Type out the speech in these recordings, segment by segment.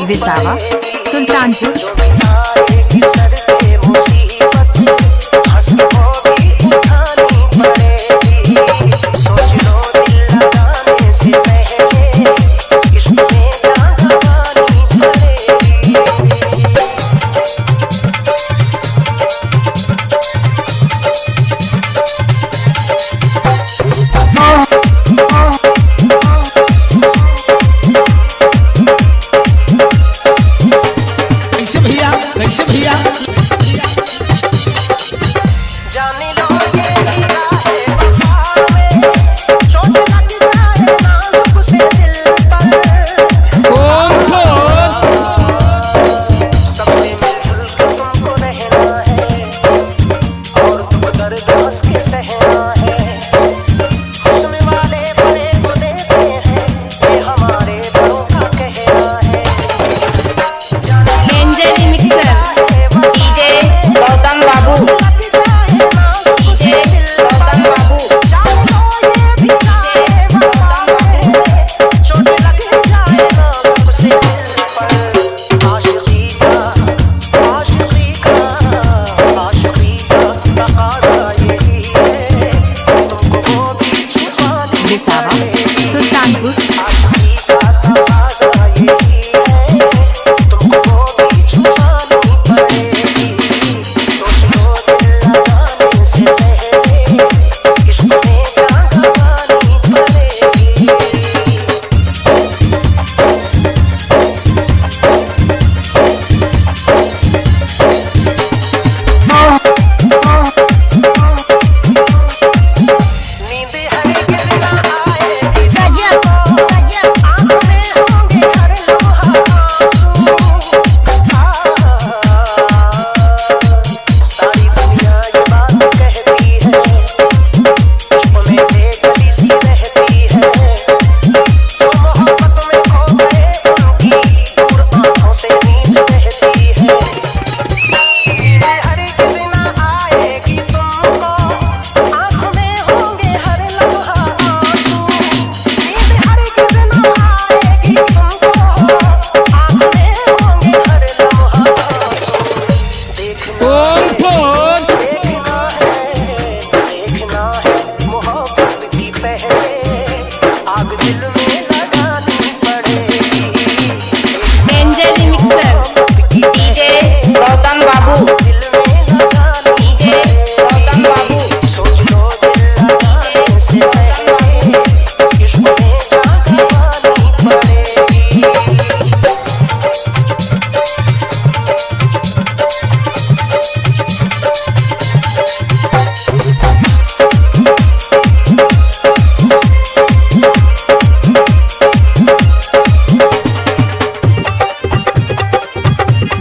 विसावा, सुल्तानपुर। कैसे भैया जाने लो ये है चोट लग जाए नाजुक से दिल पर। सबसे मिलजुल के तुमको रहना है और दुख दर्द हंस के सहना है। हुस्न वाले बड़े को देते हैं ये हमारे बड़ों का कहना है। एंजल मिक्सर डीजे गौतम बाबू, डीजे गौतम बाबू, डीजे गौतम बाबू। चोट लग जाए नाजुक से दिल पर। आशिकी का तकाज़ा यही है तुमको वो भी छुपानी विसावा, सुल्तानपुर। आशिकी का तकाज़ा यही है तुमको वो भी छुपानी पड़ेगी। सोच लो दिल लगाने से पहले इश्क में जान गंवानी पड़ेगी। नींद हरगिज़ ना आएगी आँख में होंगे हर लम्हा आंसू। सारी दुनिया ये बात कहती है इश्क में बेकली सी रहती है। तो मोहब्बत में खो गए उनकी दूर आँखों से नींद बहती है। नींद हरगिज़ ना आएगी तुमको आँख में होंगे हर लम्हा आंसू। नींद हरगिज़ ना आएगी तुमको आँख में होंगे हर लम्हा आंसू। देखना है मोहब्बत की पहले आग दिल में लगानी पड़ेगी। एंजल मिक्सर डीजे गौतम बाबू, दिल में लगानी डीजे गौतम बाबू। सोच लो दिल लगाने से पहले इश्क में जान गंवानी पड़ेगी।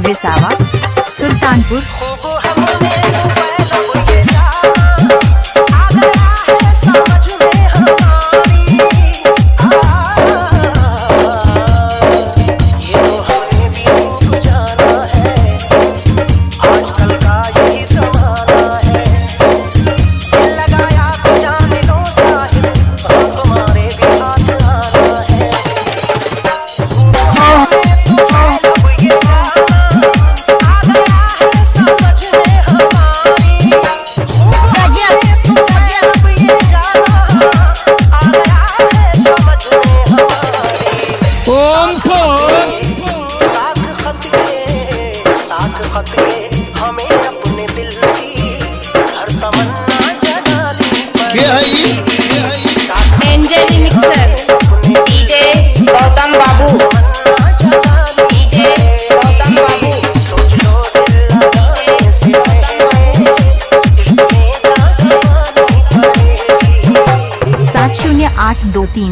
विसावा, सुल्तानपुर। खूब हमने फैलब ये जाना आ गया है समझ में हमारी। ये तो हमने भी खूब जाना है आजकल का यही ज़माना है। दिल लगाया तो जान लो साहिब हम तुम्हारे भी हाथ आना है। खूब हमने तो फैलब ये जाना आ गया है समझ में हमारी। खूब हमने तो फैलब ये जाना आ गया है समझ में हमारी। साख खत के हमें अपने दिल की हर तमन्ना जगानी पड़ेगी। एंजल मिक्सर डीजे गौतम बाबू, डीजे गौतम बाबू। सोच लो दिल लगाने से पहले इश्क में जान गंवानी पड़ेगी। 708223